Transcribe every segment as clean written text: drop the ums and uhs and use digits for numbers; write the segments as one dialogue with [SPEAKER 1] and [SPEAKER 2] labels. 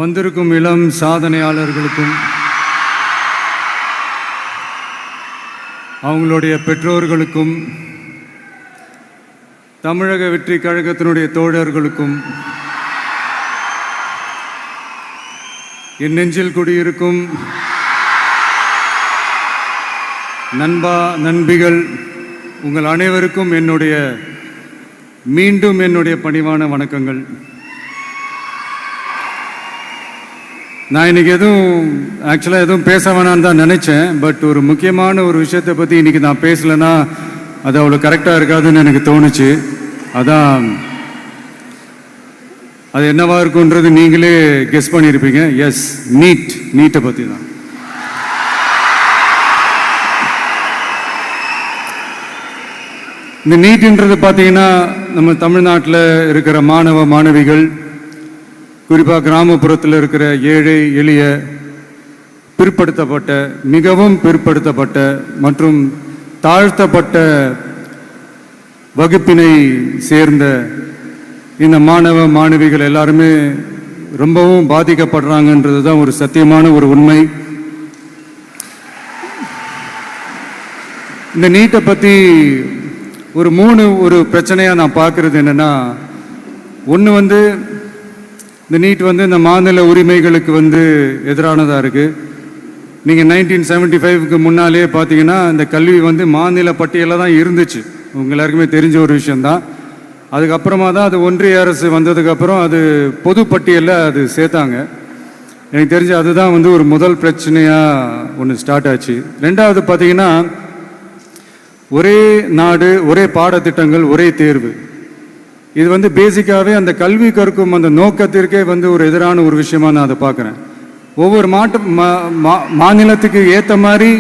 [SPEAKER 1] வந்திருக்கும் இளம் சாதனையாளர்களுக்கும் அவங்களுடைய பெற்றோர்களுக்கும் தமிழக வெற்றி கழகத்தினுடைய தோழர்களுக்கும் என் நெஞ்சில் குடியிருக்கும் நண்பா நண்பிகள் உங்கள் அனைவருக்கும் மீண்டும் என்னுடைய பணிவான வணக்கங்கள். நான் இன்றைக்கி எதுவும் பேச வேணான்னு தான் நினச்சேன். பட் ஒரு முக்கியமான ஒரு விஷயத்தை பற்றி இன்றைக்கி நான் பேசலைன்னா அது அவ்வளோ கரெக்டாக இருக்காதுன்னு எனக்கு தோணுச்சு. அதான் அது என்னவா இருக்குன்றது நீங்களே கெஸ் பண்ணியிருப்பீங்க. எஸ், நீட்டை பற்றி தான். இந்த நீட்ன்றது பார்த்தீங்கன்னா நம்ம தமிழ்நாட்டில் இருக்கிற மாணவ மாணவிகள், குறிப்பாக கிராமப்புறத்தில் இருக்கிற ஏழை எளிய பிற்படுத்தப்பட்ட, மிகவும் பிற்படுத்தப்பட்ட மற்றும் தாழ்த்தப்பட்ட வகுப்பினை சேர்ந்த இந்த மாணவ மாணவிகள் எல்லாருமே ரொம்பவும் பாதிக்கப்படுறாங்கன்றது தான் ஒரு சத்தியமான ஒரு உண்மை. இந்த நீட்டை பற்றி ஒரு பிரச்சனையாக நான் பார்க்குறது என்னென்னா, ஒன்று இந்த நீட் இந்த மாநில உரிமைகளுக்கு எதிரானதாக இருக்குது. நீங்கள் 1975க்கு முன்னாலே பார்த்தீங்கன்னா இந்த கல்வி மாநில பட்டியலில் தான் இருந்துச்சு. உங்கள் எல்லாருக்குமே தெரிஞ்ச ஒரு விஷயந்தான். அதுக்கப்புறமா தான் அது ஒன்றிய அரசு வந்ததுக்கப்புறம் அது பொது பட்டியலில் அது சேர்த்தாங்க. எனக்கு தெரிஞ்சு அதுதான் ஒரு முதல் பிரச்சனையாக ஒன்று ஸ்டார்ட் ஆச்சு. ரெண்டாவது பார்த்தீங்கன்னா, ஒரே நாடு, ஒரே பாடத்திட்டங்கள், ஒரே தேர்வு. இது பேசிக்காகவே அந்த கல்வி கற்கும் அந்த நோக்கத்திற்கே ஒரு எதிரான ஒரு விஷயமா நான் அதை பார்க்குறேன். ஒவ்வொரு மாநிலத்துக்கு ஏற்ற மாதிரி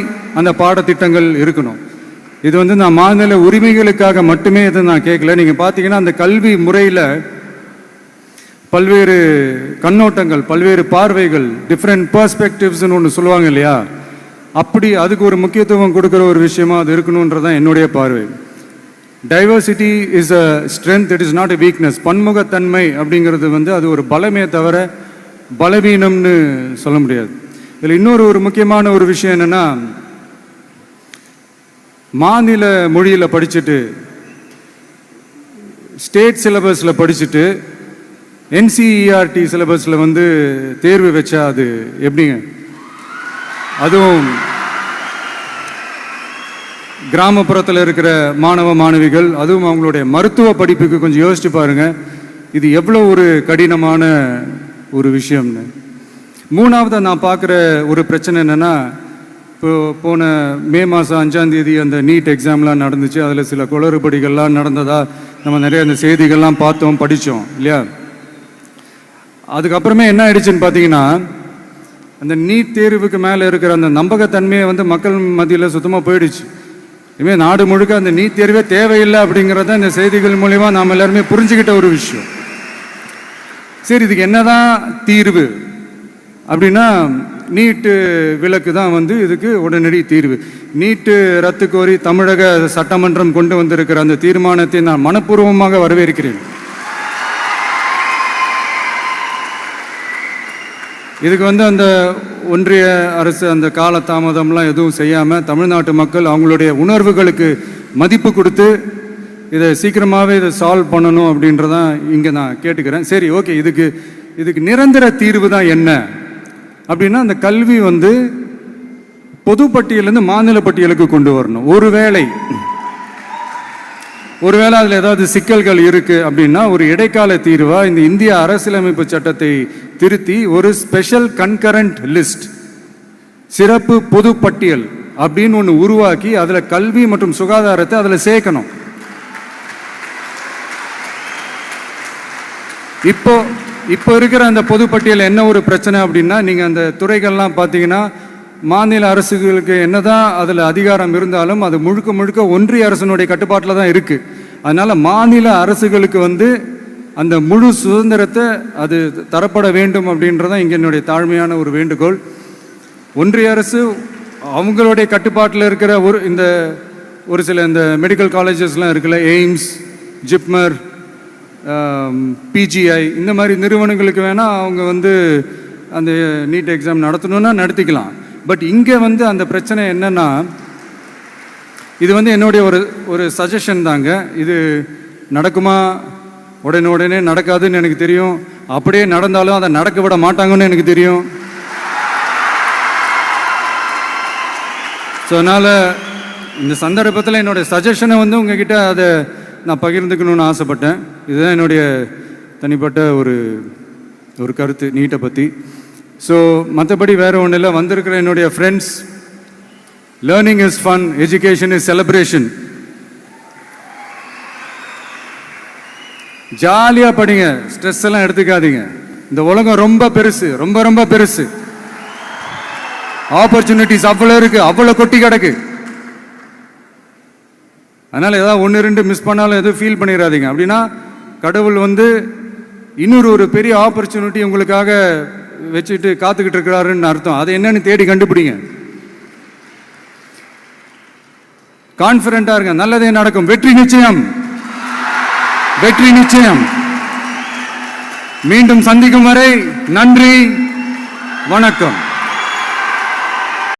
[SPEAKER 1] அந்த பாடத்திட்டங்கள் இருக்கணும். இது நான் மாநில உரிமைகளுக்காக மட்டுமே இதை நான் கேட்கல. நீங்கள் பார்த்தீங்கன்னா அந்த கல்வி முறையில் பல்வேறு கண்ணோட்டங்கள், பல்வேறு பார்வைகள், டிஃப்ரெண்ட் பர்ஸ்பெக்டிவ்ஸ்னு ஒன்று சொல்லுவாங்க இல்லையா, அப்படி அதுக்கு ஒரு முக்கியத்துவம் கொடுக்குற ஒரு விஷயமா அது இருக்கணுன்றதான் என்னுடைய பார்வை. Diversity is a strength, it is not a weakness. பன்முகத்தன்மை அப்படிங்கிறது அது ஒரு பலமே தவிர பலவீனம்னு சொல்ல முடியாது. இதில் இன்னொரு முக்கியமான ஒரு விஷயம் என்னென்னா, மாநில மொழியில் படிச்சுட்டு, ஸ்டேட் சிலபஸில் படிச்சுட்டு, என்சிஇஆர்டி சிலபஸில் தேர்வு வச்சா அது எப்படிங்க? அதுவும் கிராமப்புறத்தில் இருக்கிற மாணவ மாணவிகள், அதுவும் அவங்களுடைய மருத்துவ படிப்புக்கு கொஞ்சம் யோசிச்சு பாருங்க, இது எவ்வளோ ஒரு கடினமான ஒரு விஷயம்னு. மூணாவது நான் பார்க்குற ஒரு பிரச்சனை என்னென்னா, இப்போ போன மே மாதம் 5ஆம் தேதி அந்த நீட் எக்ஸாம்லாம் நடந்துச்சு. அதில் சில குளறுபடிகள்லாம் நடந்ததாக நம்ம நிறைய அந்த செய்திகள்லாம் பார்த்தோம், படித்தோம் இல்லையா. அதுக்கப்புறமே என்ன ஆயிடுச்சுன்னு பார்த்தீங்கன்னா, அந்த நீட் தேர்வுக்கு மேலே இருக்கிற அந்த நம்பகத்தன்மையை மக்கள் மத்தியில் சுத்தமாக போயிடுச்சு. இனிமேல் நாடு முழுக்க அந்த நீட் தேர்வே தேவையில்லை அப்படிங்கிறத இந்த செய்திகள் மூலிமா நாம் எல்லாருமே புரிஞ்சுக்கிட்ட ஒரு விஷயம். சரி, இதுக்கு என்னதான் தீர்வு அப்படின்னா, நீட்டு விலக்கு தான் இதுக்கு உடனடி தீர்வு. நீட்டு ரத்து கோரி தமிழக சட்டமன்றம் கொண்டு வந்திருக்கிற அந்த தீர்மானத்தை நான் மனப்பூர்வமாக வரவேற்கிறேன். இதுக்கு அந்த ஒன்றிய அரசு அந்த காலதாமதம்லாம் எதுவும் செய்யாமல் தமிழ்நாட்டு மக்கள் அவங்களுடைய உணர்வுகளுக்கு மதிப்பு கொடுத்து இதை சீக்கிரமாகவே இதை சால்வ் பண்ணணும் அப்படின்றதான் இங்கே நான் கேட்டுக்கிறேன். சரி, ஓகே, இதுக்கு நிரந்தர தீர்வு தான் என்ன அப்படின்னா, அந்த கல்வி பொது பட்டியலேருந்து மாநில பட்டியலுக்கு கொண்டு வரணும். ஒருவேளை அதில் ஏதாவது சிக்கல்கள் இருக்குது அப்படின்னா ஒரு இடைக்கால தீர்வாக இந்த இந்திய அரசியலமைப்பு சட்டத்தை திருத்தி ஒரு ஸ்பெஷல் கன்கரண்ட் லிஸ்ட், சிறப்பு பொது பட்டியல் அப்படின்னு ஒன்று உருவாக்கி அதில் கல்வி மற்றும் சுகாதாரத்தை அதில் சேர்க்கணும். இப்போ இருக்கிற அந்த பொது பட்டியல் என்ன ஒரு பிரச்சனை அப்படின்னா, நீங்கள் அந்த துறைகள்லாம் பார்த்தீங்கன்னா மாநில அரசுகளுக்கு என்னதான் அதில் அதிகாரம் இருந்தாலும் அது முழுக்க ஒன்றிய அரசினுடைய கட்டுப்பாட்டில் தான் இருக்குது. அதனால் மாநில அரசுகளுக்கு அந்த முழு சுதந்திரத்தை அது தரப்பட வேண்டும் அப்படின்றதான் இங்கே என்னுடைய தாழ்மையான ஒரு வேண்டுகோள். ஒன்றிய அரசு அவங்களுடைய கட்டுப்பாட்டில் இருக்கிற ஒரு சில இந்த மெடிக்கல் காலேஜஸ்லாம் இருக்குல்ல, எய்ம்ஸ், ஜிப்மர், பிஜிஐ இந்த மாதிரி நிறுவனங்களுக்கு வேணால் அவங்க அந்த நீட் எக்ஸாம் நடத்தணும்னா நடத்திக்கலாம். பட் இங்கே வந்து அந்த பிரச்சனை என்னன்னா, இது வந்து என்னுடைய ஒரு சஜஷன் தாங்க. இது நடக்குமா, உடனே நடக்காதுன்னு எனக்கு தெரியும். அப்படியே நடந்தாலும் அதை நடக்க விட மாட்டாங்கன்னு எனக்கு தெரியும். ஸோ அதனால் இந்த சந்தர்ப்பத்தில் என்னுடைய சஜஷனை வந்து உங்ககிட்ட அதை நான் பகிர்ந்துக்கணும்னு ஆசைப்பட்டேன். இதுதான் என்னுடைய தனிப்பட்ட ஒரு கருத்து நீட்டை பற்றி. ஸோ மற்றபடி வேறு ஒன்றும் இல்லை. வந்திருக்கிற என்னுடைய friends, learning is fun, education is celebration. ஜாலியாக படிங்க, ஸ்ட்ரெஸ் எல்லாம் எடுத்துக்காதீங்க. இந்த உலகம் ரொம்ப பெருசு, ரொம்ப ரொம்ப பெருசு. ஆப்பர்ச்சுனிட்டிஸ் அவ்வளோ இருக்கு, அவ்வளோ கொட்டி கிடக்கு. அதனால ஏதாவது 1-2 மிஸ் பண்ணாலும் எதுவும் ஃபீல் பண்ணிடாதீங்க. அப்படின்னா கடவுள் வந்து இன்னொரு பெரிய ஆப்பர்ச்சுனிட்டி உங்களுக்காக வச்சுட்டு காத்துக்கிட்டு இருக்கிறாருன்னு அர்த்தம். அது என்னன்னு தேடி கண்டுபிடிங்க. கான்ஃபிடென்ட்டா இருங்க, நல்லதே நடக்கும். வெற்றி நிச்சயம், வெற்றி நிச்சயம். மீண்டும் சந்திக்கும் வரை நன்றி, வணக்கம்.